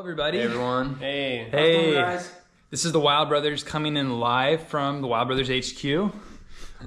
everybody. Hey everyone. Hey. How's it going, guys? This is the Wild Brothers coming in live from the Wild Brothers HQ.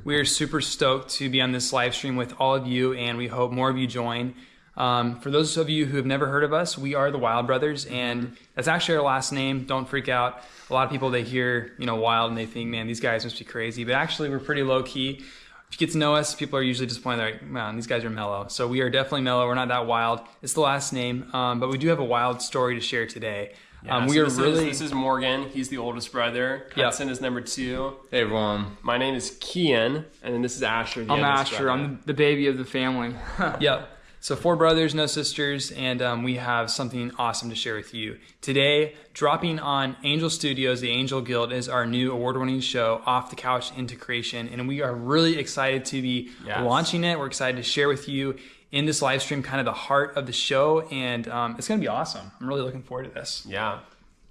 We are super stoked to be on this live stream with all of you, and we hope more of you join. For those of you who have never heard of us, we are the Wild Brothers, and that's actually our last name. Don't freak out. A lot of people, they hear, Wild, and they think, man, these guys must be crazy. But actually, we're pretty low key. If you get to know us, people are usually disappointed. They're like, man, these guys are mellow. So we are definitely mellow. We're not that wild. It's the last name, but we do have a wild story to share today. Yeah, this is Morgan. He's the oldest brother. Hudson is number 2. Hey everyone. My name is Kian, and then this is Asher. I'm Asher. I'm the baby of the family. Yep. So 4 brothers, no sisters, and we have something awesome to share with you. Today, dropping on Angel Studios, the Angel Guild, is our new award-winning show, Off the Couch into Creation, and we are really excited to be launching it. We're excited to share with you in this live stream kind of the heart of the show, and it's going to be awesome. I'm really looking forward to this. Yeah.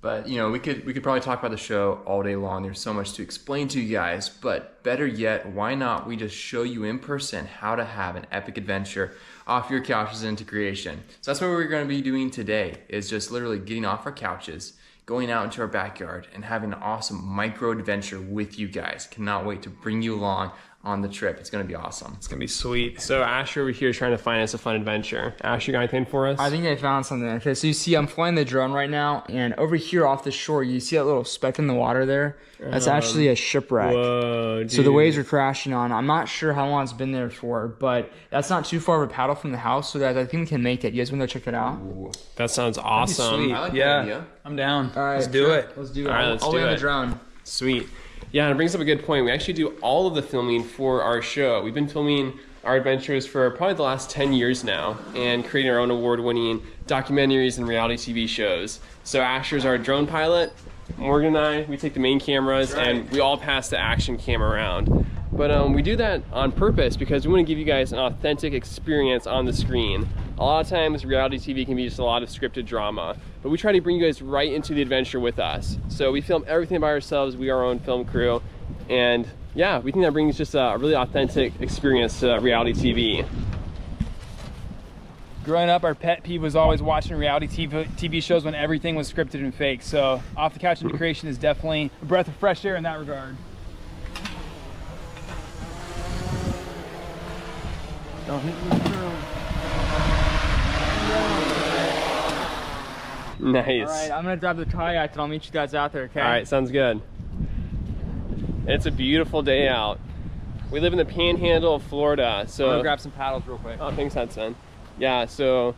But we could probably talk about the show all day long. There's so much to explain to you guys, but better yet, why not we just show you in person how to have an epic adventure off your couches into creation. So that's what we're going to be doing today, is just literally getting off our couches, going out into our backyard, and having an awesome micro adventure with you guys. Cannot wait to bring you along on the trip. It's going to be awesome. It's going to be sweet. So Asher over here is trying to find us a fun adventure. Asher, you got anything for us? I think I found something. Okay, so you see I'm flying the drone right now, and over here off the shore, you see that little speck in the water there? That's actually a shipwreck. Whoa, dude. So the waves are crashing on. I'm not sure how long it's been there for, but that's not too far of a paddle from the house, so guys, I think we can make it. You guys want to go check it out? Ooh. That sounds awesome. Sweet. I like that Yeah, idea. I'm down. All right, let's do it. Let's do it. All right, let's I'll do land it. the drone. Sweet. Yeah, and it brings up a good point. We actually do all of the filming for our show. We've been filming our adventures for probably the last 10 years now and creating our own award-winning documentaries and reality TV shows. So Asher's our drone pilot. Morgan and I, we take the main cameras, and we all pass the action cam around. But we do that on purpose because we want to give you guys an authentic experience on the screen. A lot of times reality TV can be just a lot of scripted drama, but we try to bring you guys right into the adventure with us. So we film everything by ourselves. We are our own film crew, and yeah, we think that brings just a really authentic experience to reality TV. Growing up, our pet peeve was always watching reality TV shows when everything was scripted and fake. So Off the Couch into Creation is definitely a breath of fresh air in that regard. Don't hit me through. Nice. All right, I'm going to drive the kayak, and I'll meet you guys out there, okay? All right, sounds good. It's a beautiful day out. We live in the panhandle of Florida, so... I'm going to grab some paddles real quick. Oh, thanks, Hudson. Yeah, so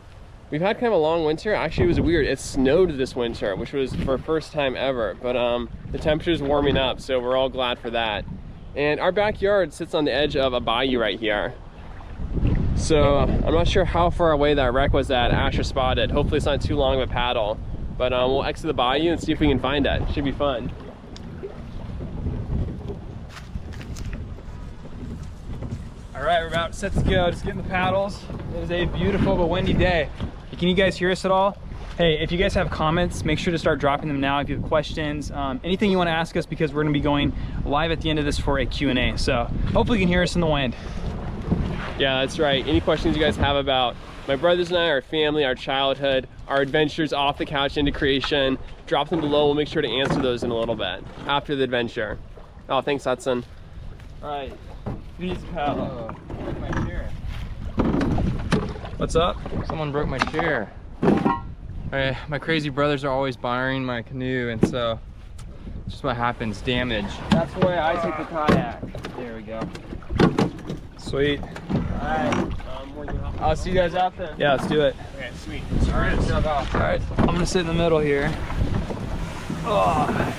we've had kind of a long winter. Actually, it was weird. It snowed this winter, which was for first time ever, but the temperature's warming up, so we're all glad for that. And our backyard sits on the edge of a bayou right here. So I'm not sure how far away that wreck was that Asher spotted. Hopefully it's not too long of a paddle, but we'll exit the bayou and see if we can find it. Should be fun. All right, we're about set to go. Just getting the paddles. It is a beautiful but windy day. Can you guys hear us at all? Hey, if you guys have comments, make sure to start dropping them now. If you have questions, anything you want to ask us, because we're going to be going live at the end of this for a Q&A. So hopefully you can hear us in the wind. Yeah, that's right. Any questions you guys have about my brothers and I, our family, our childhood, our adventures off the couch into creation, drop them below. We'll make sure to answer those in a little bit after the adventure. Oh, thanks, Hudson. All right, who needs a paddle? Broke my chair. What's up? Someone broke my chair. My crazy brothers are always borrowing my canoe, and so it's just what happens, damage. That's why I take the kayak. There we go. Sweet. All right, I'll see you guys out there. Yeah, let's do it. Okay, sweet. All right, jump off. All right, I'm going to sit in the middle here. Oh,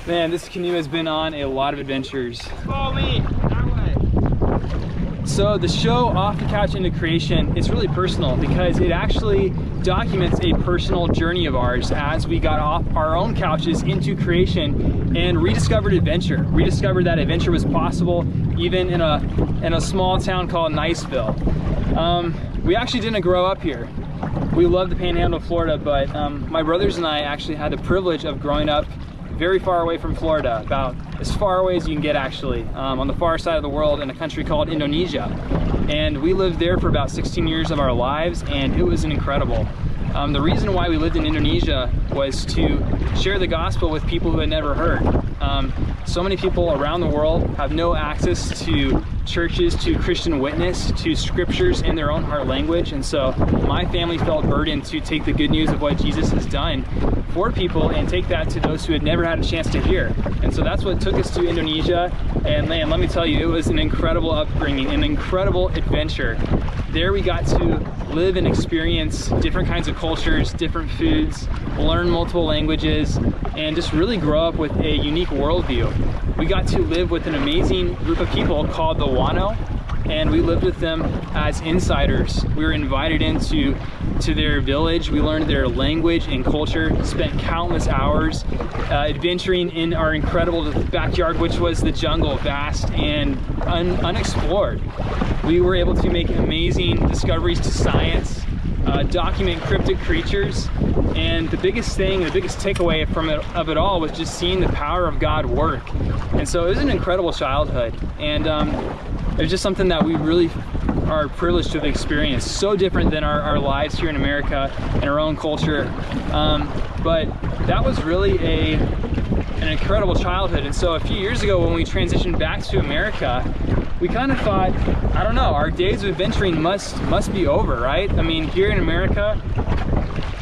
man, this canoe has been on a lot of adventures. Follow me, that way. So the show Off the Couch into Creation, it's really personal because it actually documents a personal journey of ours as we got off our own couches into creation and rediscovered adventure. Rediscovered that adventure was possible even in a small town called Niceville. We actually didn't grow up here. We love the Panhandle of Florida, but my brothers and I actually had the privilege of growing up very far away from Florida, about as far away as you can get actually, on the far side of the world in a country called Indonesia. And we lived there for about 16 years of our lives, and it was an incredible. The reason why we lived in Indonesia was to share the gospel with people who had never heard. So many people around the world have no access to churches, to Christian witness, to scriptures in their own heart language. And so my family felt burdened to take the good news of what Jesus has done for people and take that to those who had never had a chance to hear. And so that's what took us to Indonesia. And man, let me tell you, it was an incredible upbringing, an incredible adventure. There we got to live and experience different kinds of cultures, different foods, learn multiple languages, and just really grow up with a unique worldview. We got to live with an amazing group of people called the Wano, and we lived with them as insiders. We were invited into their village. We learned their language and culture, spent countless hours adventuring in our incredible backyard, which was the jungle, vast and unexplored. We were able to make amazing discoveries to science, document cryptic creatures, and the biggest thing, the biggest takeaway of it all was just seeing the power of God work. And so it was an incredible childhood, and it was just something that we really are privileged to have experienced. So different than our lives here in America and our own culture, but that was really an incredible childhood. And so a few years ago when we transitioned back to America, we kind of thought, I don't know, our days of adventuring must be over, right? I mean, here in America,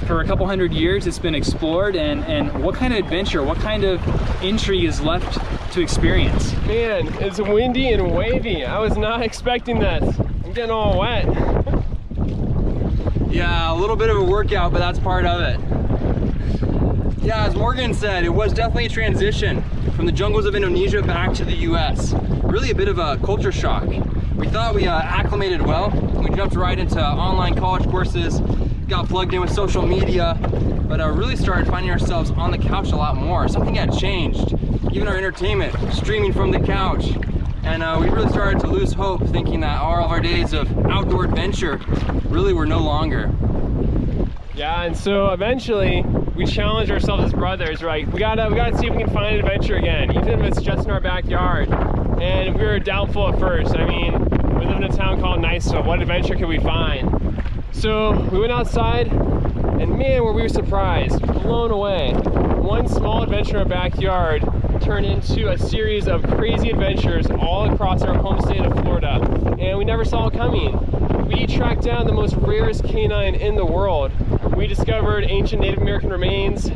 for a couple hundred years, it's been explored, and what kind of adventure, what kind of intrigue is left to experience? Man, it's windy and wavy. I was not expecting this. I'm getting all wet. Yeah, a little bit of a workout, but that's part of it. Yeah, as Morgan said, it was definitely a transition from the jungles of Indonesia back to the US. Really a bit of a culture shock. We thought we acclimated well. We jumped right into online college courses, got plugged in with social media, but really started finding ourselves on the couch a lot more. Something had changed, even our entertainment, streaming from the couch. And we really started to lose hope, thinking that all of our days of outdoor adventure really were no longer. Yeah, and so eventually we challenged ourselves as brothers. We're like, we gotta see if we can find an adventure again, even if it's just in our backyard. And we were doubtful at first. I mean, we live in a town called Nysa. What adventure could we find? So we went outside, and man, were we surprised, blown away. One small adventure in our backyard turned into a series of crazy adventures all across our home state of Florida, and we never saw it coming. We tracked down the most rarest canine in the world. We discovered ancient Native American remains.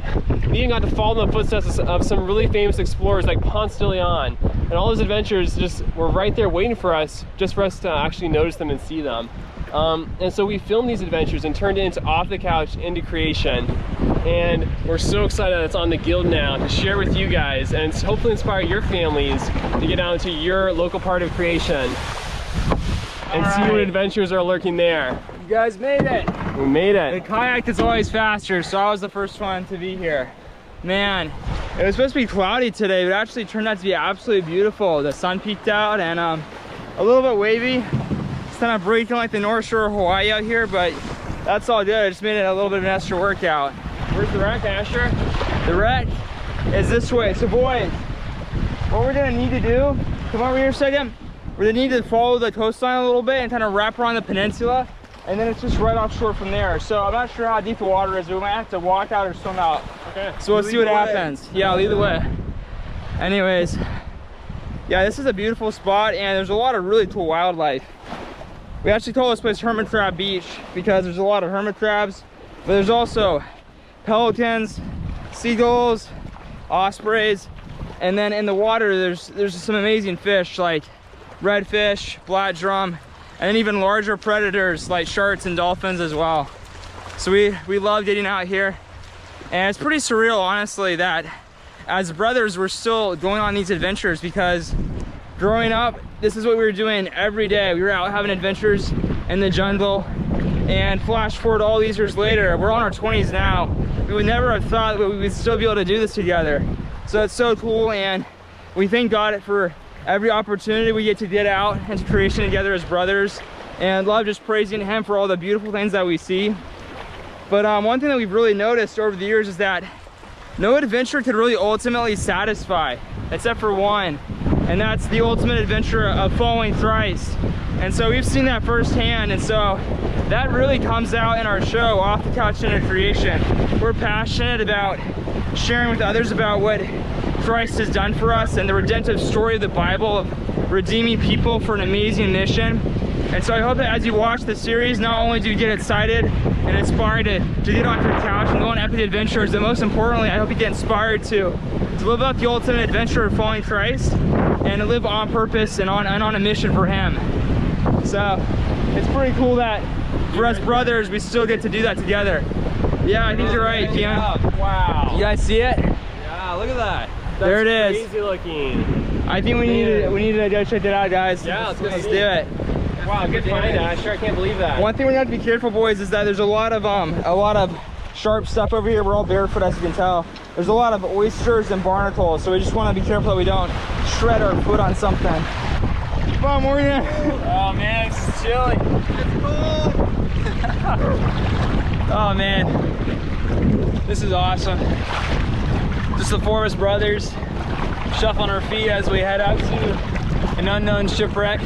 We even got to follow in the footsteps of some really famous explorers like Ponce de Leon. And all those adventures just were right there waiting for us, just for us to actually notice them and see them. And so we filmed these adventures and turned it into Off the Couch into Creation. And we're so excited that it's on the Guild now to share with you guys and hopefully inspire your families to get out into your local part of creation and see what adventures are lurking there. You guys made it. We made The it. kayak is always faster, so I was the first one to be here. Man, it was supposed to be cloudy today, but it actually turned out to be absolutely beautiful. The sun peeked out and a little bit wavy. It's kind of breaking like the North Shore of Hawaii out here, but that's all good. I just made it a little bit of an extra workout. Where's the wreck, Asher? The wreck is this way. So boys, what we're gonna need to do, come over here a second. We're gonna need to follow the coastline a little bit and kind of wrap around the peninsula, and then it's just right offshore from there. So I'm not sure how deep the water is, but we might have to walk out or swim out. Okay. So we'll see what happens. Yeah, lead the way. Anyways, yeah, this is a beautiful spot, and there's a lot of really cool wildlife. We actually call this place Hermit Crab Beach because there's a lot of hermit crabs, but there's also pelicans, seagulls, ospreys, and then in the water there's some amazing fish like redfish, black drum, and then even larger predators like sharks and dolphins as well. So we love getting out here, and it's pretty surreal, honestly, that as brothers we're still going on these adventures, because growing up this is what we were doing every day. We were out having adventures in the jungle, and flash forward all these years later, we're on our 20s now. We would never have thought that we would still be able to do this together. So it's so cool, and we thank God for every opportunity we get out into creation together as brothers, and love just praising Him for all the beautiful things that we see. But one thing that we've really noticed over the years is that no adventure could really ultimately satisfy, except for one, and that's the ultimate adventure of following Christ. And so we've seen that firsthand, and so that really comes out in our show, Off the Couch into Creation. We're passionate about sharing with others about what Christ has done for us and the redemptive story of the Bible of redeeming people for an amazing mission. And so I hope that as you watch the series, not only do you get excited and inspired to get off your couch and go on epic adventures, but most importantly, I hope you get inspired to live out the ultimate adventure of following Christ and to live on purpose and on a mission for Him. So it's pretty cool that for us brothers, we still get to do that together. Yeah, I think you're right, Keon. Wow. You guys see it? Yeah, look at that. There it is. Crazy looking. I think we need to go check that out, guys. Yeah, let's do it. Wow, good find, Asher. I can't believe that. One thing we have to be careful, boys, is that there's a lot of sharp stuff over here. We're all barefoot, as you can tell. There's a lot of oysters and barnacles, so we just want to be careful that we don't shred our foot on something. Come on, Morgan. Oh man, this is chilly. It's cold. Oh man, this is awesome. Just the four of us brothers, shuffling our feet as we head out to an unknown shipwreck.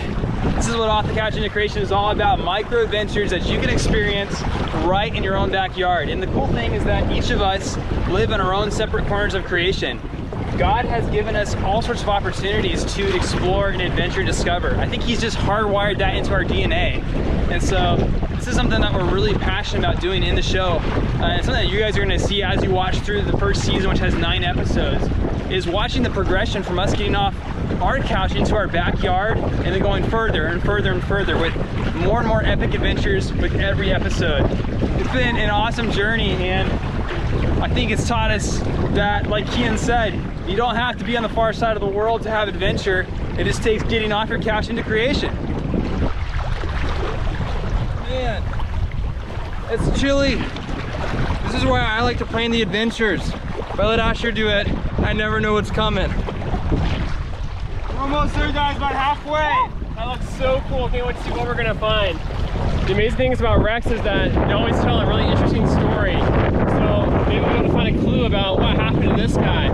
This is what Off the Couch into Creation is all about, micro adventures that you can experience right in your own backyard. And the cool thing is that each of us live in our own separate corners of creation. God has given us all sorts of opportunities to explore and adventure and discover. I think He's just hardwired that into our DNA. And so this is something that we're really passionate about doing in the show. And something that you guys are gonna see as you watch through the first season, which has 9 episodes, is watching the progression from us getting off our couch into our backyard and then going further and further and further with more and more epic adventures with every episode. It's been an awesome journey, and I think it's taught us that, like Kean said, you don't have to be on the far side of the world to have adventure. It just takes getting off your couch into creation. Man, it's chilly. This is why I like to plan the adventures. If I let Asher do it, I never know what's coming. We're almost there, guys, about halfway. That looks so cool. Can't wait to see what we're gonna find. The amazing things about Rex is that they always tell a really interesting story. So maybe we'll be able to find a clue about what happened to this guy.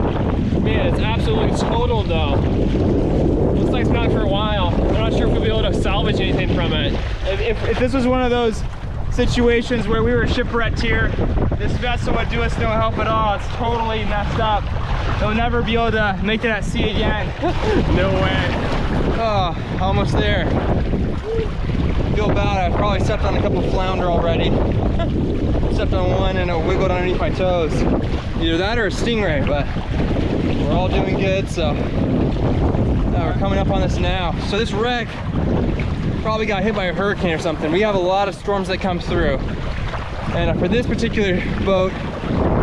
Man, it's absolutely totaled though. Looks like it's been out for a while. I'm not sure if we'll be able to salvage anything from it. If this was one of those situations where we were shipwrecked here, this vessel would do us no help at all. It's totally messed up. They'll never be able to make it at sea again. No way. Oh, almost there. I feel bad. I probably stepped on a couple flounder already. Stepped on one and it wiggled underneath my toes. Either that or a stingray, but we're all doing good, so we're coming up on this now. So this wreck probably got hit by a hurricane or something. We have a lot of storms that come through. And for this particular boat,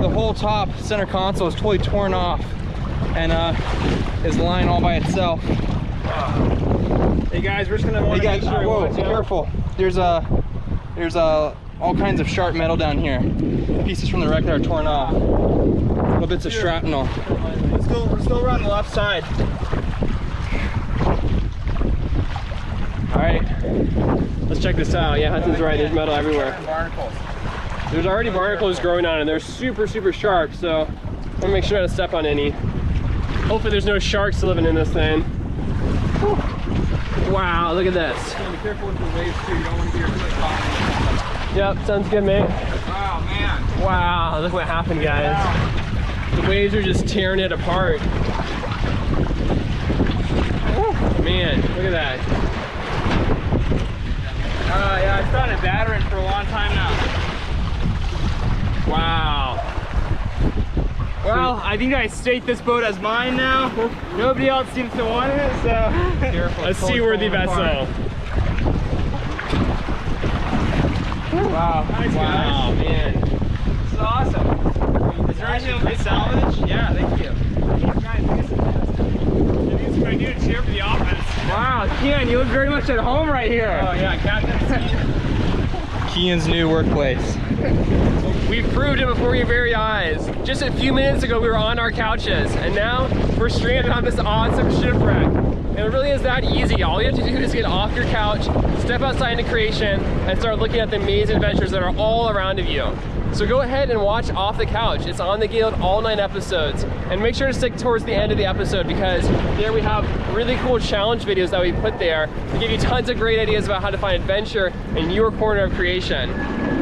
the whole top center console is totally torn off and is lying all by itself. Hey guys, we're just gonna Hey guys, whoa, be careful. There's all kinds of sharp metal down here. Pieces from the wreck that are torn off. Little bits of shrapnel. We're still around the left side. All right, let's check this out. Yeah, Hudson's right. There's metal everywhere. There's already barnacles growing on, and they're super, super sharp. So I'm gonna make sure not to step on any. Hopefully, there's no sharks living in this thing. Whew. Wow, look at this. Be careful with the waves too. You don't want to get your foot caught. Yep, sounds good, mate. Wow, man. Wow, look what happened, guys. Wow. The waves are just tearing it apart. Whew. Man, look at that. Yeah, it's been a veteran for a long time now. Wow. Well, I think I state this boat as mine now. Nobody else seems to want it, so. Careful. A seaworthy vessel. Wow. Nice, Wow, guys. man. This is awesome. Is there anything we can salvage? Yeah, thank you. I do a cheer for the offense. Wow, Kean, you look very much at home right here. Oh yeah, Captain. Kean's new workplace. We've proved it before your very eyes. Just a few minutes ago, we were on our couches, and now we're stranded on this awesome shipwreck. And it really is that easy. All you have to do is get off your couch, step outside into creation, and start looking at the amazing adventures that are all around of you. So go ahead and watch Off the Couch. It's on the Guild, all 9 episodes. And make sure to stick towards the end of the episode because there we have really cool challenge videos that we put there to give you tons of great ideas about how to find adventure in your corner of creation.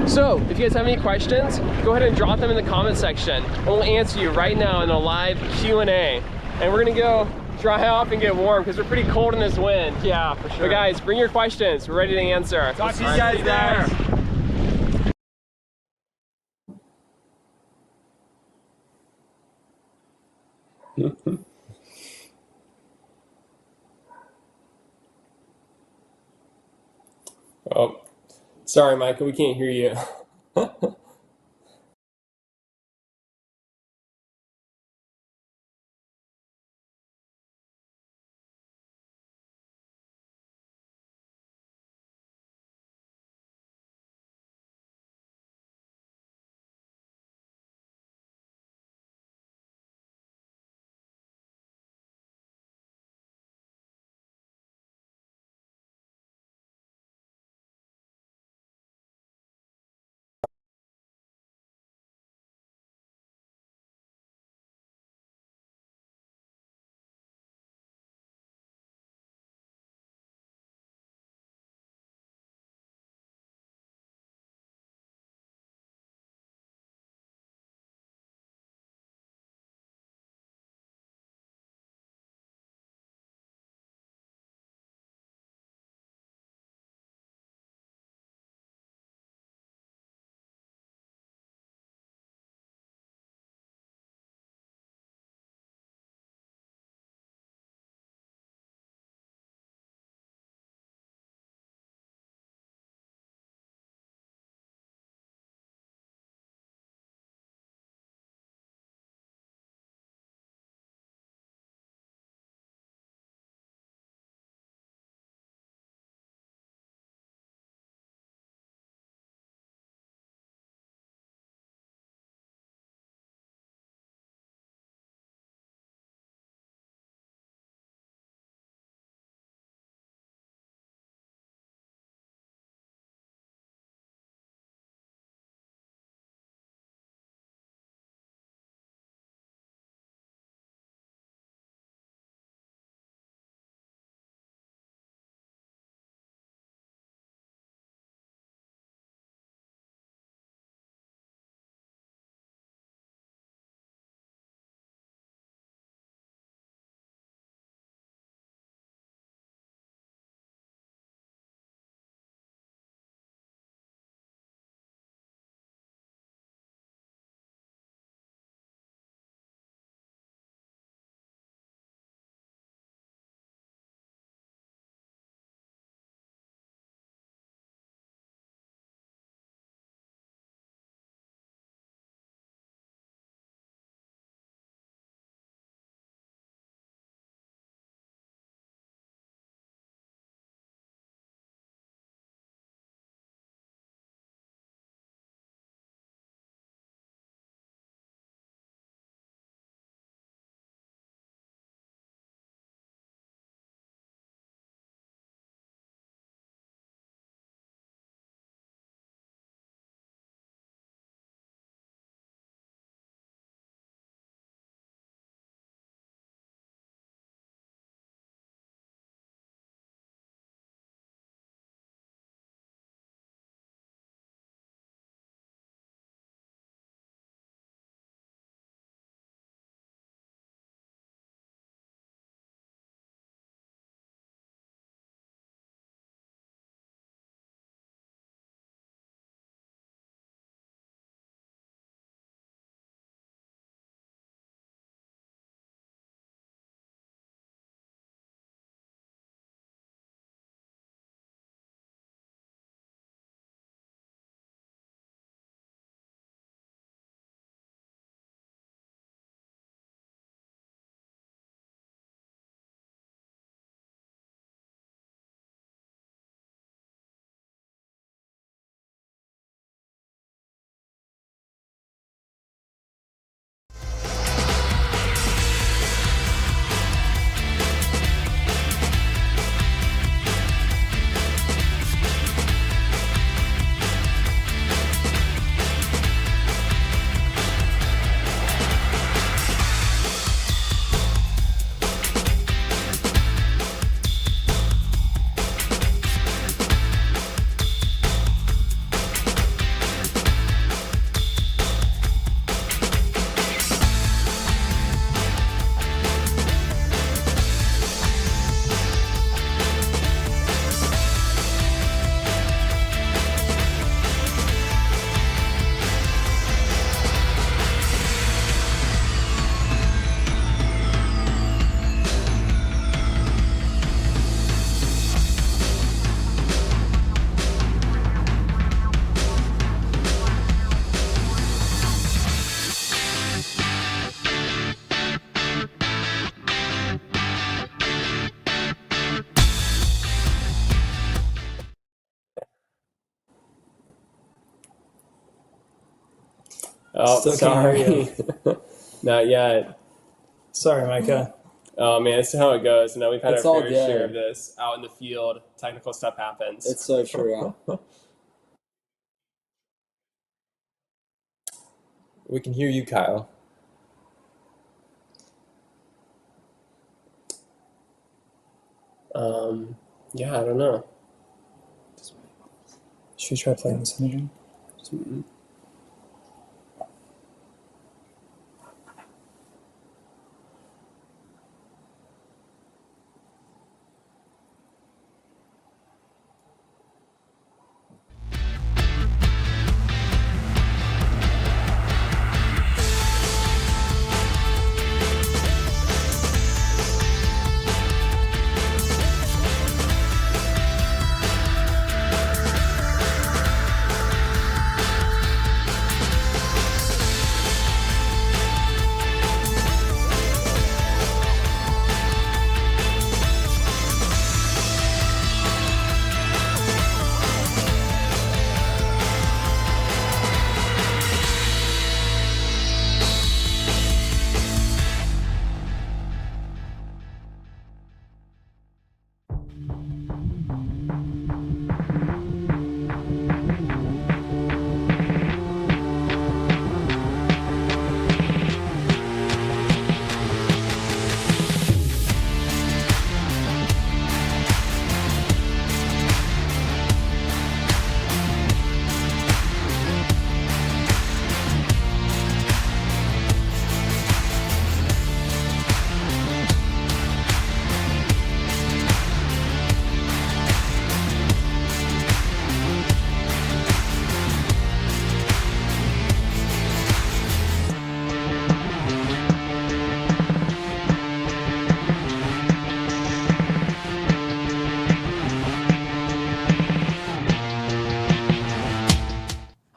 So if you guys have any questions, go ahead and drop them in the comment section and we'll answer you right now in a live Q&A. And we're gonna go dry off and get warm because we're pretty cold in this wind. Yeah, for sure. But guys, bring your questions. We're ready to answer. Talk to you guys there. Oh, sorry, Michael, we can't hear you. Oh, Still can't hear sorry. Not yet. Sorry, Micah. Oh man, this is how it goes. We've had It's our all fair good. share of this out in the field. Technical stuff happens. It's so true. We can hear you, Kyle. Yeah, I don't know. Should we try playing this again?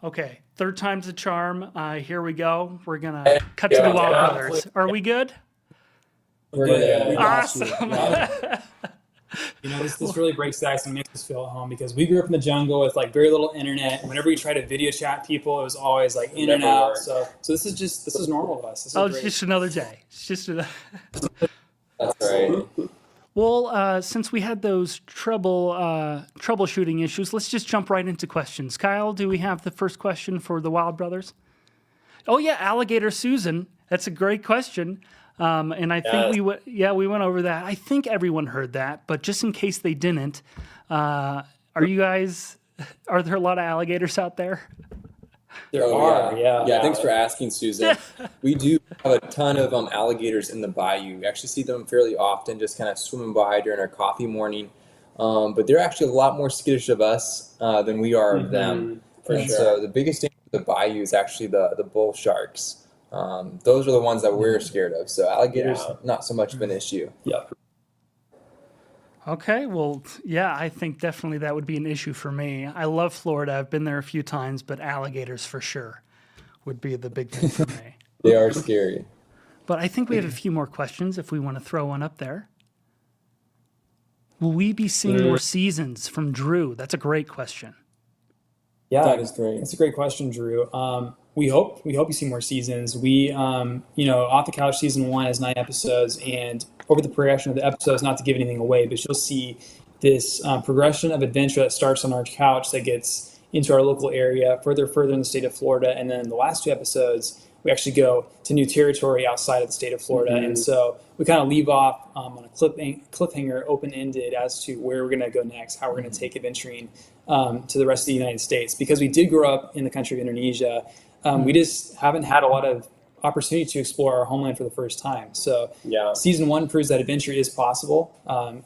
Okay, third time's the charm. Here we go. We're gonna cut to the Wild Brothers. Are we good? We're good. We got you. Awesome. You know, this really breaks the ice and makes us feel at home because we grew up in the jungle with like very little internet. Whenever we tried to video chat people, it was always like in and out. So this is normal to us. This is Oh, great. it's just another day. It's just another. That's right. Well, since we had those troubleshooting issues, let's just jump right into questions. Kyle, do we have the first question for the Wild Brothers? Oh yeah, Alligator Susan. That's a great question. And I think we went over that. I think everyone heard that, but just in case they didn't, are there a lot of alligators out there? There are. Yeah, thanks for asking, Susan. We do have a ton of alligators in the bayou. We actually see them fairly often, just kind of swimming by during our coffee morning. But they're actually a lot more skittish of us than we are of them. So the biggest danger of the bayou is actually the bull sharks. Those are the ones that we're scared of. So alligators, not so much of an issue. Yeah. Okay, well, yeah, I think definitely that would be an issue for me. I love Florida. I've been there a few times, but alligators for sure would be the big thing for me. They are scary. But I think we have a few more questions if we want to throw one up there. Will we be seeing more seasons from Drew? That's a great question. Yeah, That is great. That's a great question, Drew. We hope you see more seasons. We, Off the Couch season 1 is 9 episodes, and over the progression of the episodes, not to give anything away, but you'll see this progression of adventure that starts on our couch that gets into our local area, further in the state of Florida, and then the last 2 episodes, we actually go to new territory outside of the state of Florida, and so we kind of leave off on a cliffhanger, open-ended as to where we're going to go next, how we're going to take adventuring to the rest of the United States. Because we did grow up in the country of Indonesia, we just haven't had a lot of opportunity to explore our homeland for the first time. So season 1 proves that adventure is possible,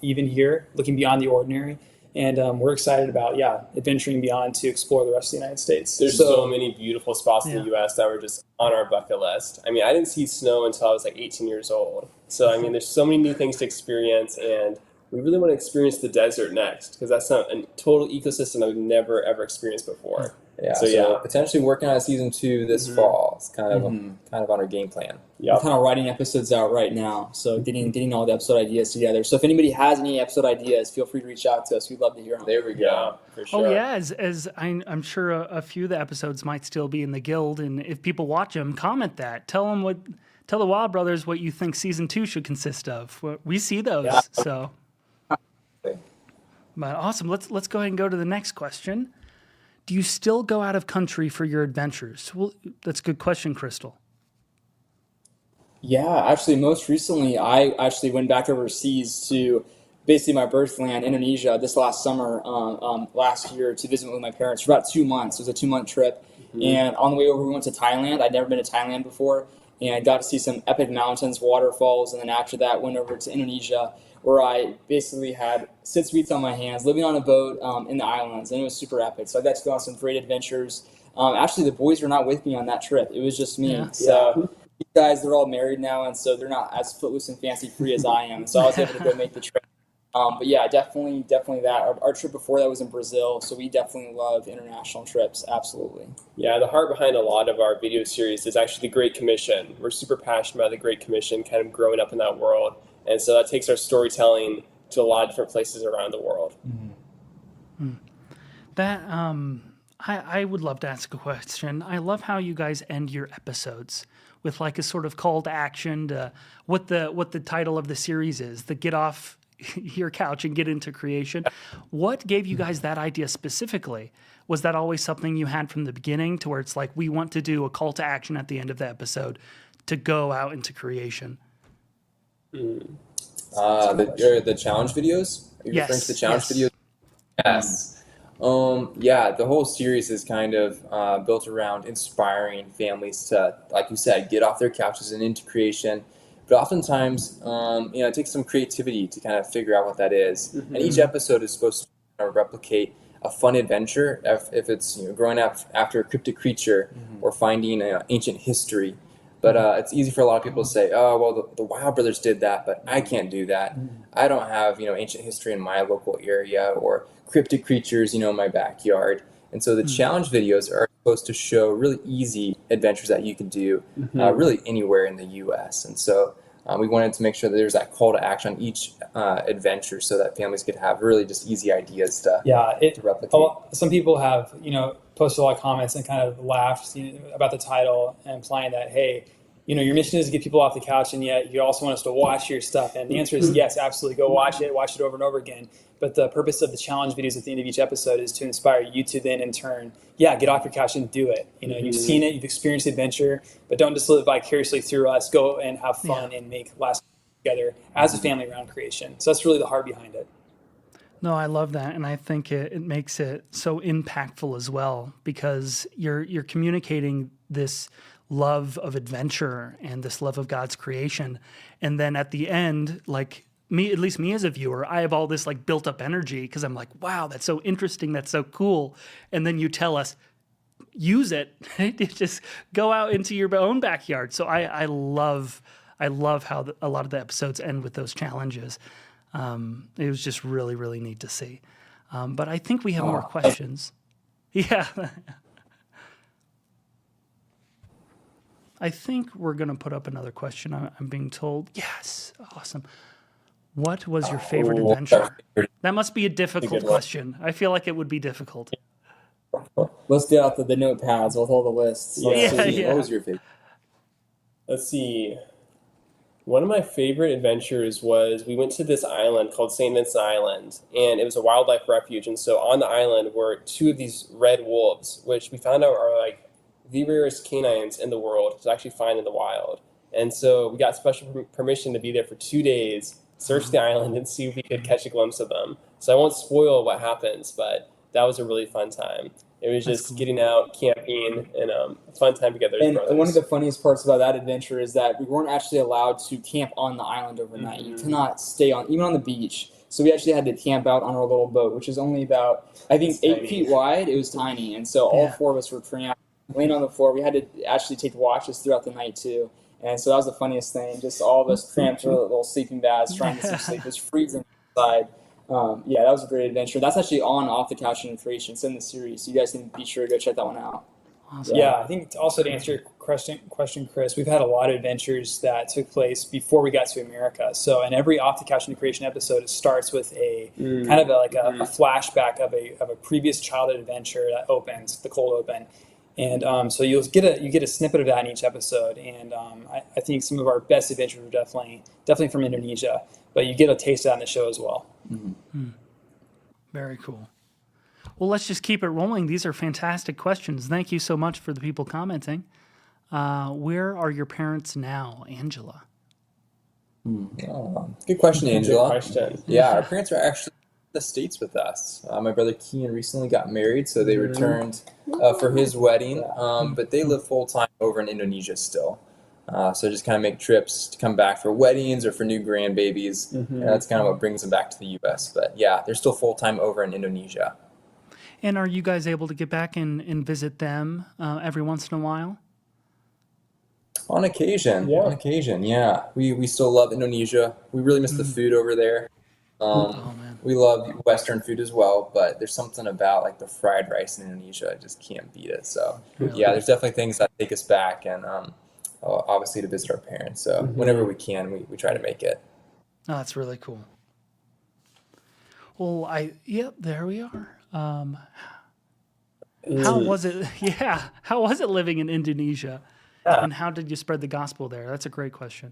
even here, looking beyond the ordinary. And we're excited about, adventuring beyond to explore the rest of the United States. There's so many beautiful spots in the U.S. that were just on our bucket list. I mean, I didn't see snow until I was like 18 years old. So, I mean, there's so many new things to experience, and we really want to experience the desert next because that's not a total ecosystem that we've never, ever experienced before. Yeah, So, so, yeah. potentially working on season 2 this fall. It's kind of on our game plan. Yep. We're kind of writing episodes out right now, so getting all the episode ideas together. So if anybody has any episode ideas, feel free to reach out to us. We'd love to hear them. There we go. Yeah, for sure. Oh yeah, as I'm sure a few of the episodes might still be in the guild, and if people watch them, comment that. Tell the Wild Brothers what you think season 2 should consist of. We see those, so. But awesome. Let's go ahead and go to the next question. Do you still go out of country for your adventures? Well, that's a good question, Crystal. Yeah, actually, most recently, I actually went back overseas to basically my birthland, Indonesia, this last summer, last year, to visit with my parents for about 2 months. It was a 2-month trip. And on the way over, we went to Thailand. I'd never been to Thailand before. And I got to see some epic mountains, waterfalls. And then after that, went over to Indonesia, where I basically had 6 weeks on my hands, living on a boat in the islands. And it was super epic. So I got to go on some great adventures. Actually, the boys were not with me on that trip. It was just me. Yeah. So these guys, they're all married now, and so they're not as footloose and fancy free as I am. So I was able to go make the trip. But yeah, definitely that. Our trip before that was in Brazil, so we definitely love international trips. Absolutely. Yeah, the heart behind a lot of our video series is actually the Great Commission. We're super passionate about the Great Commission, kind of growing up in that world. And so that takes our storytelling to a lot of different places around the world. That I would love to ask a question. I love how you guys end your episodes with like a sort of call to action to what the title of the series is, the get off your couch and get into creation. What gave you guys that idea specifically? Was that always something you had from the beginning, to where it's like, we want to do a call to action at the end of the episode to go out into creation? The challenge videos? Are you referring to the challenge videos? Yes. Yeah, the whole series is kind of built around inspiring families to, like you said, get off their couches and into creation. But oftentimes, it takes some creativity to kind of figure out what that is. And each episode is supposed to replicate a fun adventure, if it's growing up after a cryptic creature or finding ancient history. But it's easy for a lot of people to say, oh, well, the Wild Brothers did that, but I can't do that. I don't have, ancient history in my local area or cryptic creatures, in my backyard. And so the challenge videos are supposed to show really easy adventures that you can do really anywhere in the U.S. And so we wanted to make sure that there's that call to action on each adventure so that families could have really just easy ideas to replicate. Some people have, posted a lot of comments and kind of laughed about the title and implying that, hey, your mission is to get people off the couch, and yet you also want us to watch your stuff. And the answer is yes, absolutely. Go watch it over and over again. But the purpose of the challenge videos at the end of each episode is to inspire you to then, in turn, get off your couch and do it. You've seen it, you've experienced the adventure, but don't just live vicariously through us. Go and have fun and make last together as a family around creation. So that's really the heart behind it. No, I love that, and I think it makes it so impactful as well, because you're communicating this love of adventure and this love of God's creation, and then at the end, like me, at least me as a viewer, I have all this like built up energy because I'm like, wow, that's so interesting, that's so cool, and then you tell us, use it, just go out into your own backyard. So I love how a lot of the episodes end with those challenges. It was just really, really neat to see. But I think we have more questions. Yeah. I think we're going to put up another question. I'm being told. Yes. Awesome. What was your favorite adventure? That must be a difficult question. I feel like it would be difficult. Let's get out the notepads with all the lists. Yeah. What was your favorite? Let's see. One of my favorite adventures was we went to this island called St. Vincent Island, and it was a wildlife refuge. And so on the island were 2 of these red wolves, which we found out are like the rarest canines in the world to actually find in the wild. And so we got special permission to be there for 2 days, search the island, and see if we could catch a glimpse of them. So I won't spoil what happens, but that was a really fun time. It was just getting out, camping, and a fun time together as brothers. And one of the funniest parts about that adventure is that we weren't actually allowed to camp on the island overnight. You cannot stay even on the beach. So we actually had to camp out on our little boat, which is only about, I think, 8 feet wide. It was tiny. And so all 4 of us were trapped, laying on the floor. We had to actually take watches throughout the night, too. And so that was the funniest thing. Just all of us cramped in our little sleeping bags trying to get some sleep. It was freezing outside. Yeah, that was a great adventure. That's actually on Off the Couch and Creation. It's in the series. So you guys can be sure to go check that one out. Awesome. Yeah, I think also to answer your question, Chris, we've had a lot of adventures that took place before we got to America. So in every Off the Couch and Creation episode, it starts with a kind of a flashback of a previous childhood adventure that opens, the cold open. And so you get a snippet of that in each episode. And I think some of our best adventures were definitely from Indonesia, but you get a taste of that in the show as well. Very cool. Well, let's just keep it rolling. These are fantastic questions. Thank you so much for the people commenting. Where are your parents now, Angela? Good question, Angela. Good question. Yeah, our parents are actually in the States with us. My brother Kean recently got married, so they returned for his wedding, but they live full-time over in Indonesia still. So just kind of make trips to come back for weddings or for new grandbabies. And that's kind of what brings them back to the U.S. But yeah, they're still full-time over in Indonesia. And are you guys able to get back and visit them every once in a while? On occasion, yeah. We still love Indonesia. We really miss the food over there. We love Western food as well, but there's something about like the fried rice in Indonesia. I just can't beat it. So yeah, there's definitely things that take us back, and obviously to visit our parents. So whenever we can, we try to make it. Oh, that's really cool. Well, there we are. How was it? Yeah, how was it living in Indonesia? And how did you spread the gospel there? That's a great question.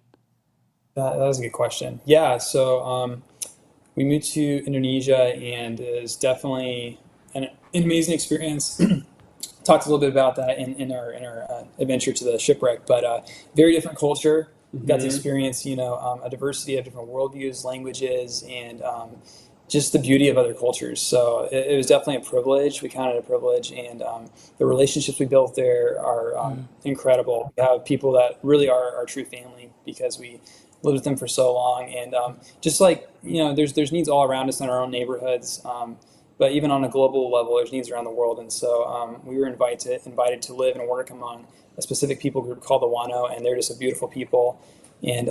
That was a good question. Yeah, so we moved to Indonesia, and it was definitely an amazing experience. Talked a little bit about that in our adventure to the shipwreck, but very different culture. Got to experience a diversity of different worldviews, languages, and just the beauty of other cultures. So it was definitely a privilege. We counted it a privilege, and the relationships we built there are incredible. We have people that really are our true family because we lived with them for so long, and just like there's needs all around us in our own neighborhoods, but even on a global level, there's needs around the world. And so we were invited to live and work among a specific people group called the Wano, and they're just a beautiful people. And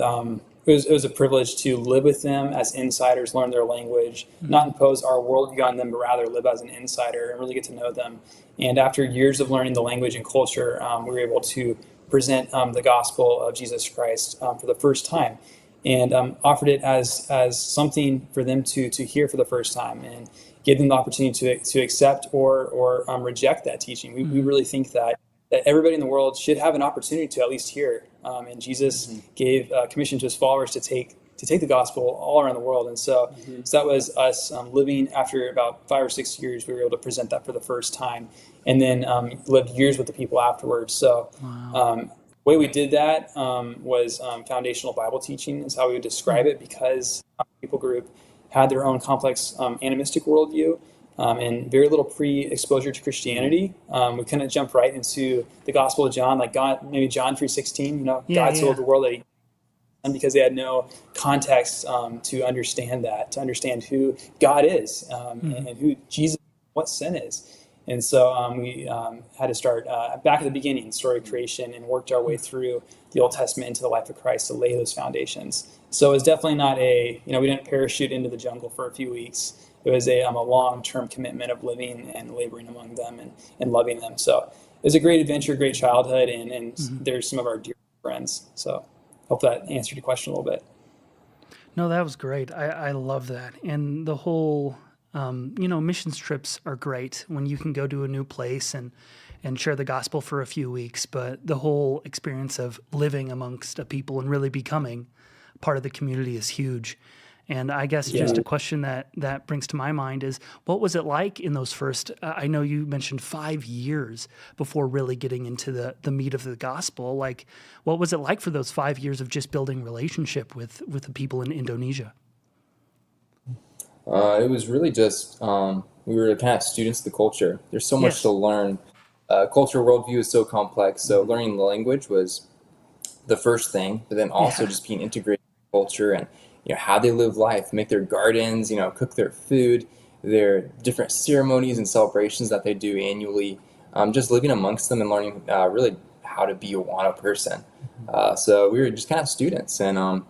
it was a privilege to live with them as insiders, learn their language, not impose our worldview on them, but rather live as an insider and really get to know them. And after years of learning the language and culture, we were able to present the gospel of Jesus Christ for the first time, and offered it as something for them to hear for the first time, and gave them the opportunity to accept or reject that teaching. We really think that everybody in the world should have an opportunity to at least hear. And Jesus gave a commission to his followers to take the gospel all around the world. And so that was us living. After about 5 or 6 years, we were able to present that for the first time, and then lived years with the people afterwards. So the way we did that was foundational Bible teaching is how we would describe it, because our people group had their own complex animistic worldview. And very little pre-exposure to Christianity. We couldn't jump right into the Gospel of John, like maybe John 3:16. God so loved the world that he, and because they had no context to understand who God is and who Jesus, what sin is. And so we had to start back at the beginning, story of creation, and worked our way through the Old Testament into the life of Christ to lay those foundations. So it was definitely not we didn't parachute into the jungle for a few weeks. It was a long-term commitment of living and laboring among them and loving them. So it was a great adventure, great childhood, and they're some of our dear friends. So hope that answered your question a little bit. No, that was great. I love that. And the whole, missions trips are great when you can go to a new place and share the gospel for a few weeks. But the whole experience of living amongst a people and really becoming part of the community is huge. And I guess just a question that brings to my mind is, what was it like in those first, I know you mentioned 5 years before really getting into the meat of the gospel. Like, what was it like for those 5 years of just building relationship with the people in Indonesia? It was really just, we were kind of students of the culture. There's so much to learn. Culture worldview is so complex. So learning the language was the first thing, but then also just being integrated in culture and how they live life, make their gardens, cook their food, their different ceremonies and celebrations that they do annually, just living amongst them and learning really how to be a Wano person. So we were just kind of students and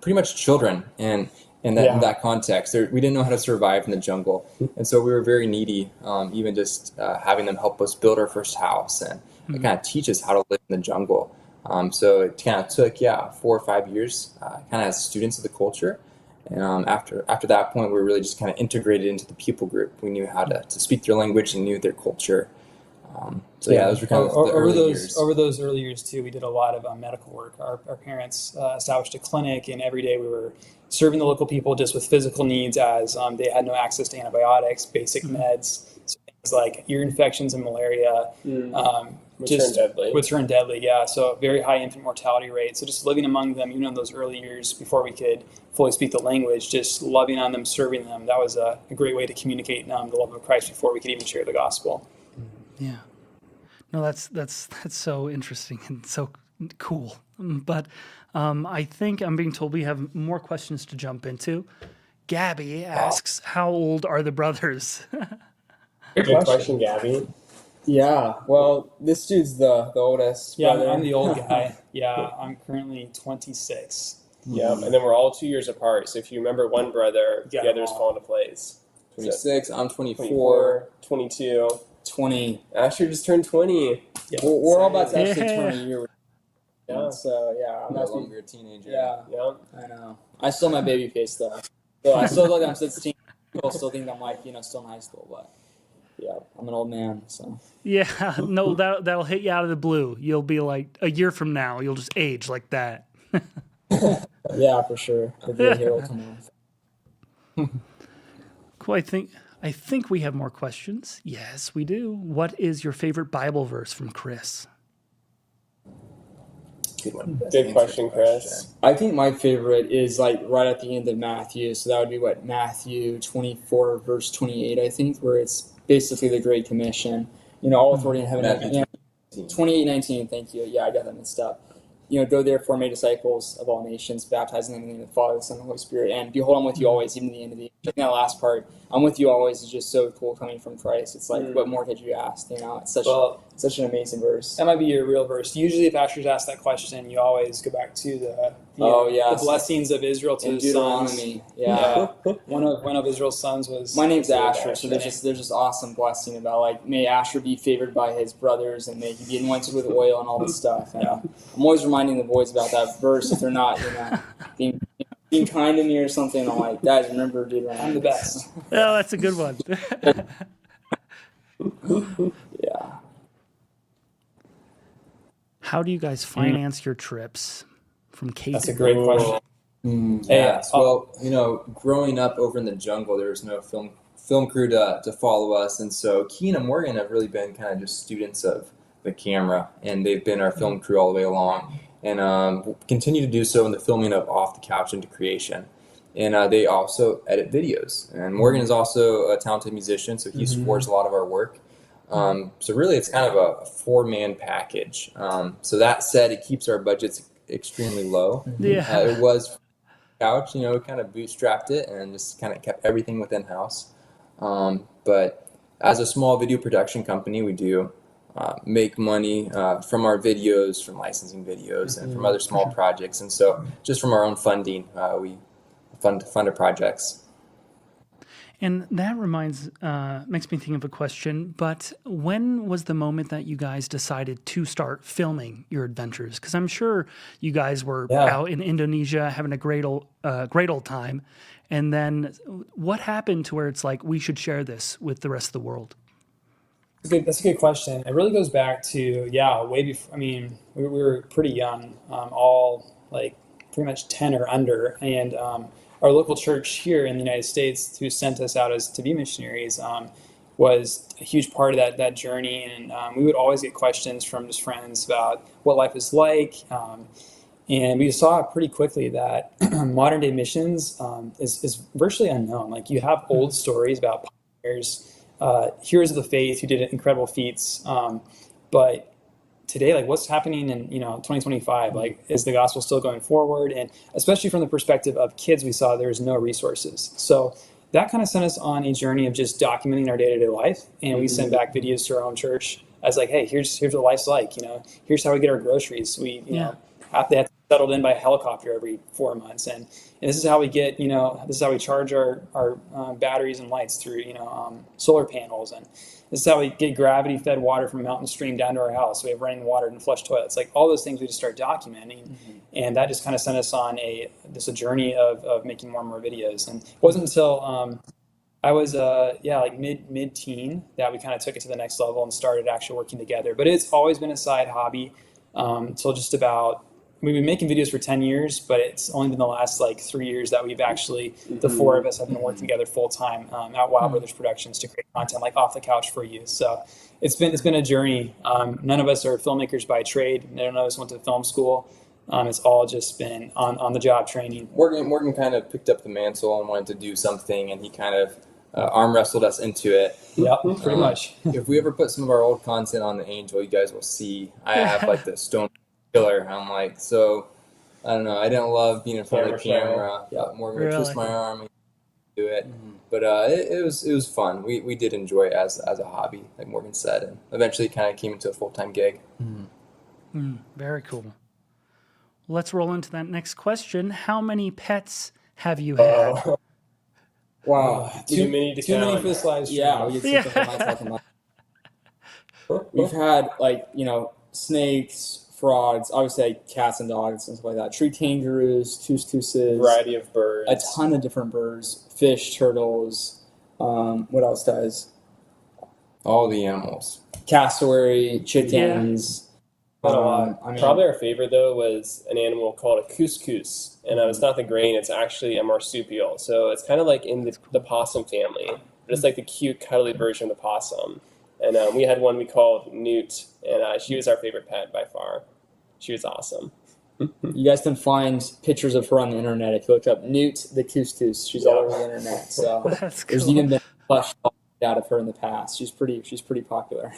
pretty much children. And in that context. We didn't know how to survive in the jungle. And so we were very needy, even just having them help us build our first house and kind of teach us how to live in the jungle. So it kind of took, 4 or 5 years, kind of as students of the culture. And after that point, we were really just kind of integrated into the people group. We knew how to speak their language and knew their culture. Those were kind of the early years. Over those early years too, we did a lot of medical work. Our parents established a clinic, and every day we were serving the local people just with physical needs, as they had no access to antibiotics, basic meds, so things like ear infections and malaria. Would turn deadly. Yeah, so very high infant mortality rate. So just living among them, even in those early years before we could fully speak the language, just loving on them, serving them, that was a great way to communicate the love of Christ before we could even share the gospel. Yeah. No, that's so interesting and so cool. But I think I'm being told we have more questions to jump into. Gabby asks, how old are the brothers? Good question, Gabby. Yeah, well, this dude's the oldest. Yeah, brother. I'm the old guy. Yeah, I'm currently 26. Yeah, and then we're all 2 years apart. So if you remember one brother, the others fall into place. 26, I'm 24. 22. 20. Asher just turned 20. Yeah. We're all about to actually turn a year. Yeah. So, yeah. I'm no longer a teenager. Yeah. Yeah. I know. I still have my baby face, though. So I still look like I'm 16. People still think I'm like, still in high school. But, yeah, I'm an old man, so. Yeah, no, that'll hit you out of the blue. You'll be like, a year from now, you'll just age like that. Yeah, for sure. The big hair will come off. Cool, I think we have more questions. Yes, we do. What is your favorite Bible verse from Chris? Good one. Good question, Chris. I think my favorite is like right at the end of Matthew. So that would be Matthew 24, verse 28, I think, where it's basically the Great Commission. All authority in heaven and earth. 28:19, thank you. Yeah, I got that mixed up. Go therefore, make disciples of all nations, baptizing them in the name of the Father, the Son, and the Holy Spirit. And behold, I'm with you always, even to the end of the age. I think that last part, I'm with you always, is just so cool coming from Christ. It's like, what more could you ask? It's such an amazing verse. That might be your real verse. Usually, if pastors ask that question, you always go back to the blessings of Israel to his sons. Deuteronomy. Yeah. One of Israel's sons was. My name's Asher, so there's just awesome blessing about may Asher be favored by his brothers, and may he be anointed with oil and all this stuff. And I'm always reminding the boys about that verse if they're not, being kind to me or something. I'm like, guys, remember Deuteronomy. I'm the best. Yeah, that's a good one. Yeah. How do you guys finance your trips from Cape? That's a great question. Growing up over in the jungle, there was no film crew to follow us, and so Keen and Morgan have really been kind of just students of the camera, and they've been our film crew all the way along, and continue to do so in the filming of Off the Couch into Creation. And they also edit videos. And Morgan is also a talented musician, so he supports a lot of our work. So really, it's kind of a four-man package. So that said, it keeps our budgets extremely low. Yeah. It was couch, we kind of bootstrapped it and just kind of kept everything within house. But as a small video production company, we do make money from our videos, from licensing videos, and from other small projects. And so just from our own funding, we fund our projects. And that makes me think of a question, but when was the moment that you guys decided to start filming your adventures? Because I'm sure you guys were out in Indonesia having a great old time. And then what happened to where it's like, we should share this with the rest of the world? That's a good question. It really goes back to, way before, we were pretty young, all like pretty much 10 or under. And our local church here in the United States, who sent us out to be missionaries, was a huge part of that journey. And we would always get questions from just friends about what life is like. And we saw pretty quickly that modern day missions is virtually unknown. Like, you have old stories about pioneers, heroes of the faith who did incredible feats. But today, like, what's happening in 2025? Like, is the gospel still going forward? And especially from the perspective of kids, we saw there's no resources. So that kind of sent us on a journey of just documenting our day-to-day life. And we sent back videos to our own church as like, hey, here's what life's like. Here's how we get our groceries. We they have to be settled in by helicopter every 4 months. And this is how we get, this is how we charge our batteries and lights through, solar panels. And this is how we get gravity fed water from a mountain stream down to our house. So we have running water and flush toilets. Like all those things we just start documenting. And that just kind of sent us on a journey of making more and more videos. And it wasn't until I was like mid-teen that we kind of took it to the next level and started actually working together. But it's always been a side hobby until just about, we've been making videos for 10 years, but it's only been the last like 3 years that we've actually, the four of us have been working together full time at Wild Brothers Productions to create content like Off the Couch for you. So it's been a journey. None of us are filmmakers by trade. None of us went to film school. It's all just been on the job training. Morgan kind of picked up the mantle and wanted to do something, and he kind of arm wrestled us into it. Yeah, pretty much. If we ever put some of our old content on the Angel, you guys will see I have like the stone killer. I'm like, so I don't know. I didn't love being in front of the camera. Yeah, Morgan would twist my arm and do it. But it was fun. We did enjoy it as a hobby, like Morgan said, and eventually kind of came into a full-time gig. Very cool. Let's roll into that next question. How many pets have you had? Wow. Too many to Too many count. for this live stream. Yeah, we get some stuff I'm not talking about. We've had snakes, frogs, obviously like cats and dogs and stuff like that. Tree kangaroos, tus-tuses, Variety of birds. a ton of different birds, fish, turtles. What else does? All the animals. Cassowary, chickens. Probably our favorite though was an animal called a couscous, and it's not the grain; it's actually a marsupial. So it's kind of like in the possum family, but it's like the cute, cuddly version of the possum. And we had one we called Newt, and she was our favorite pet by far. She was awesome. You guys can find pictures of her on the internet if you look up Newt the couscous. She's all over the internet. So That's there's cool. even been plush out of her in the past. She's pretty popular.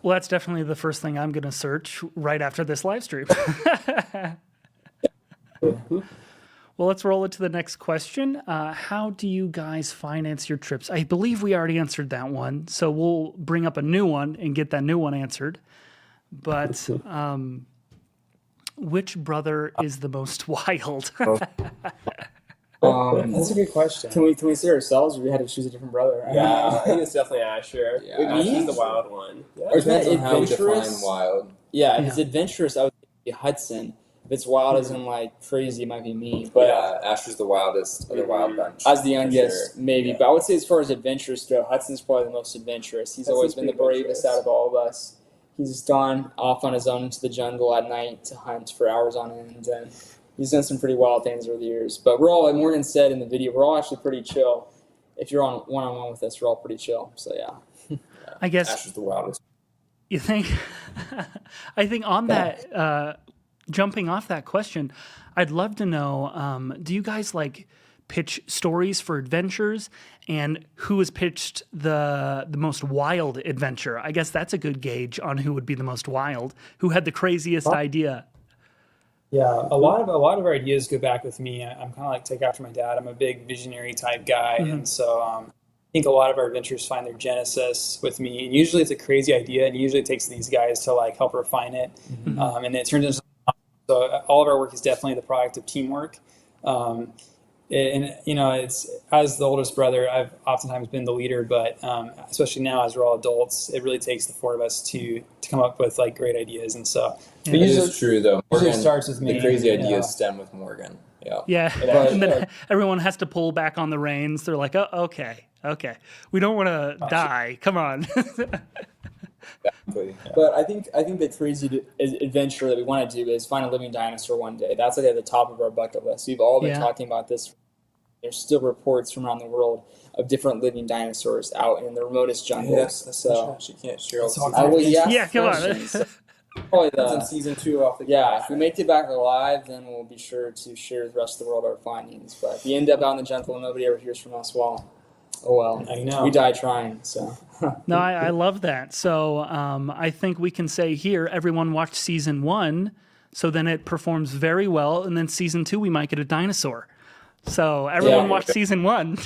Well, that's definitely the first thing I'm going to search right after this live stream. Well, let's roll into the next question. How do you guys finance your trips? I believe we already answered that one, so we'll bring up a new one and get that new one answered. But which brother is the most wild? That's a good question. Can we say ourselves, or we had to choose a different brother? Yeah, I think it's definitely Asher. Yeah, Asher's the wild one. Yeah. Or is that Depends on how we adventurous? define wild. Yeah, if it's adventurous, I would say Hudson. If it's wild as in like crazy, it might be me. But Yeah, Asher's the wildest of the wild bunch. as the for youngest, sure. maybe. Yeah. But I would say as far as adventurous go, Hudson's probably the most adventurous. He's always been the bravest out of all of us. He's gone off on his own into the jungle at night to hunt for hours on end, and he's done some pretty wild things over the years. But we're all, like Morgan said in the video, we're all actually pretty chill. If you're on one-on-one with us, we're all pretty chill. So yeah. I guess Asher's the wildest. you think. I think on that, jumping off that question, I'd love to know, do you guys like pitch stories for adventures, and who has pitched the most wild adventure? I guess that's a good gauge on who would be the most wild, who had the craziest idea. Yeah, a lot of our ideas go back with me. I'm kind of like take after my dad. I'm a big visionary type guy, and so I think a lot of our adventures find their genesis with me. And usually it's a crazy idea, and usually it takes these guys to like help refine it, and it turns into. So all of our work is definitely the product of teamwork. And it's as the oldest brother, I've oftentimes been the leader, but especially now as we're all adults, it really takes the four of us to come up with like great ideas. And so, It is true though. usually Morgan, starts with me. the crazy Yeah. ideas stem with Morgan. Yeah. Yeah, and then everyone has to pull back on the reins. They're like, "Oh, okay, we don't want to die. Come on." Exactly. But I think the crazy adventure that we want to do is find a living dinosaur one day. That's like at the top of our bucket list. We've all been talking about this. There's still reports from around the world of different living dinosaurs out in the remotest jungles. So She can't share all the talk secrets. I will Yeah, come on. questions. Probably That's in the, season 2 off the if we make it back alive, then we'll be sure to share with the rest of the world our findings. But if we end up out in the jungle and nobody ever hears from us, well, oh well. I know. We die trying. So No, I love that. So I think we can say here, everyone watched season 1, so then it performs very well, and then season 2 we might get a dinosaur. So everyone watched season 1.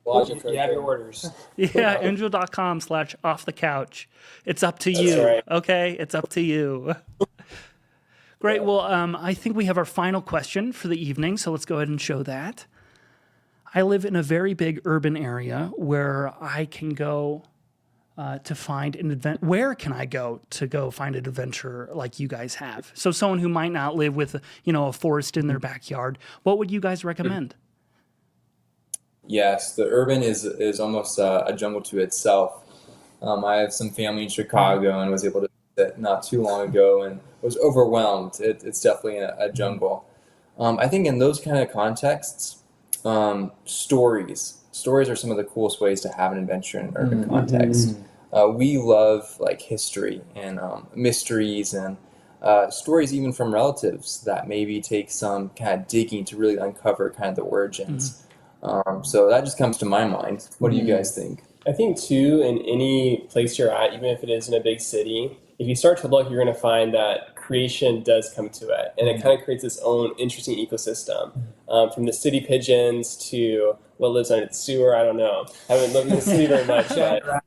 logic. You have your orders. Yeah, angel.com/offthecouch. It's up to you. right. Okay, it's up to you. Great. Well, I think we have our final question for the evening, so let's go ahead and show that. I live in a very big urban area where I can go to find an adventure. Where can I go to go find an adventure like you guys have? So someone who might not live with, a forest in their backyard, what would you guys recommend? Yes, the urban is almost a jungle to itself. I have some family in Chicago and was able to visit not too long ago and was overwhelmed. It's definitely a jungle. I think in those kind of contexts, stories are some of the coolest ways to have an adventure in an urban context. We love like history and mysteries and stories even from relatives that maybe take some kind of digging to really uncover kind of the origins. So that just comes to my mind. What do you guys think? I think too, in any place you're at, even if it is in a big city, if you start to look, you're going to find that creation does come to it. And it kind of creates its own interesting ecosystem. From the city pigeons to what lives under the sewer, I don't know. I haven't lived in the city very much, but,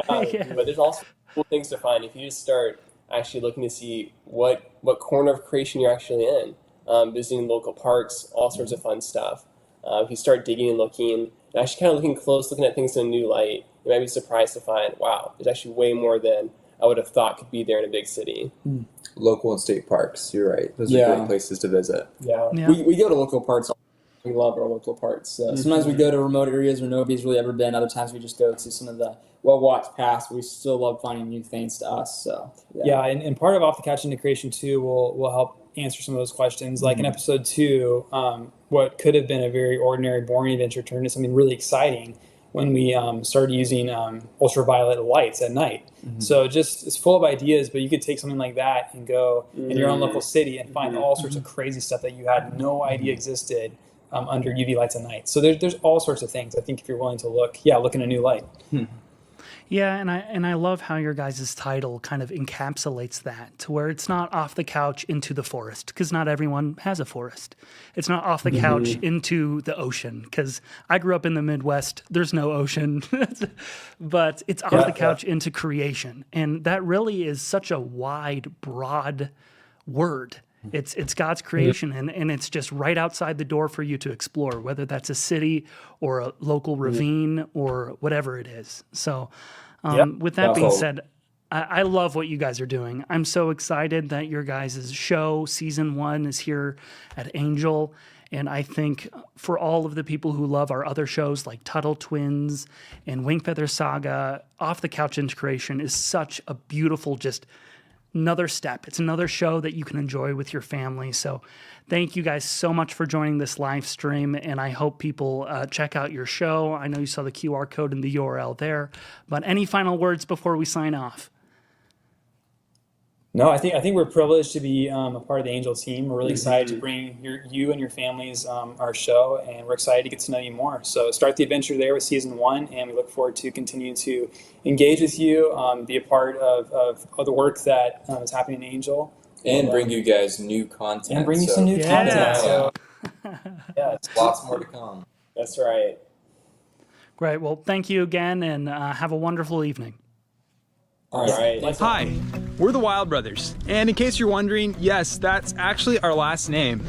but there's also cool things to find if you just start actually looking to see what corner of creation you're actually in. Visiting local parks, all sorts of fun stuff. If you start digging and looking, and actually kind of looking at things in a new light, you might be surprised to find, wow, there's actually way more than I would have thought could be there in a big city. Local and state parks, you're right. Those are great places to visit. Yeah. We go to local parks. We love our local parks. Sometimes we go to remote areas where nobody's really ever been. Other times we just go to some of the well-walked paths. We still love finding new things to us. So and part of Off the Couch into Creation too will help answer some of those questions. Like in episode 2, what could have been a very ordinary, boring adventure turned into something really exciting when we started using ultraviolet lights at night. So just it's full of ideas, but you could take something like that and go in your own local city and find all sorts of crazy stuff that you had no idea existed under UV lights at night. So there's all sorts of things. I think if you're willing to look in a new light. Yeah, and I love how your guys' title kind of encapsulates that, to where it's not off the couch into the forest, because not everyone has a forest. It's not off the couch into the ocean, because I grew up in the Midwest. There's no ocean. But it's off the couch into creation. And that really is such a wide, broad word. It's God's creation, and it's just right outside the door for you to explore, whether that's a city or a local ravine or whatever it is. So with that being said, I love what you guys are doing. I'm so excited that your guys' show, Season 1, is here at Angel. And I think for all of the people who love our other shows like Tuttle Twins and Wingfeather Saga, Off the Couch into Creation is such a beautiful another step. It's another show that you can enjoy with your family. So thank you guys so much for joining this live stream, and I hope people check out your show. I know you saw the QR code and the URL there, but any final words before we sign off? No, I think we're privileged to be a part of the Angel team. We're really excited to bring you and your families our show, and we're excited to get to know you more. So start the adventure there with Season 1, and we look forward to continuing to engage with you, be a part of the work that is happening in Angel. And bring you guys new content. And bring you some new content. So, lots more to come. That's right. Great. Well, thank you again, and have a wonderful evening. All right. Hi, we're the Wild Brothers. And in case you're wondering, yes, that's actually our last name.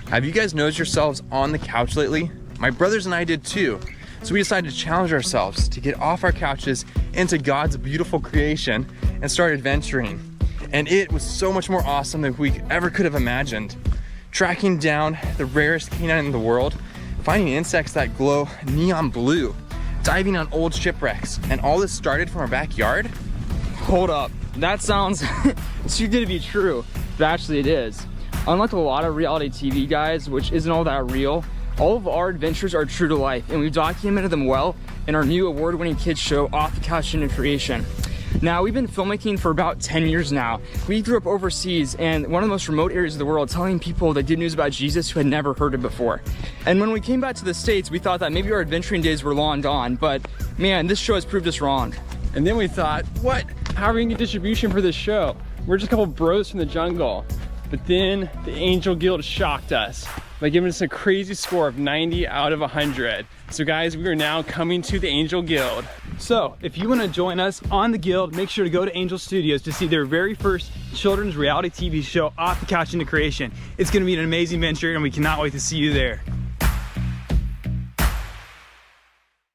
Have you guys noticed yourselves on the couch lately? My brothers and I did too. So we decided to challenge ourselves to get off our couches into God's beautiful creation and start adventuring. And it was so much more awesome than we ever could have imagined. Tracking down the rarest canine in the world, finding insects that glow neon blue, diving on old shipwrecks, and all this started from our backyard? Hold up, that sounds too good to be true, but actually it is. Unlike a lot of reality TV guys, which isn't all that real, all of our adventures are true to life, and we've documented them well in our new award-winning kids show, Off the Couch into Creation. Now, we've been filmmaking for about 10 years now. We grew up overseas in one of the most remote areas of the world, telling people the good news about Jesus who had never heard it before. And when we came back to the States, we thought that maybe our adventuring days were long gone, but man, this show has proved us wrong. And then we thought, what? How are we gonna get distribution for this show? We're just a couple bros from the jungle. But then the Angel Guild shocked us by giving us a crazy score of 90 out of 100. So guys, we are now coming to the Angel Guild. So if you want to join us on the Guild, make sure to go to Angel Studios to see their very first children's reality TV show, Off the Couch into Creation. It's going to be an amazing venture and we cannot wait to see you there.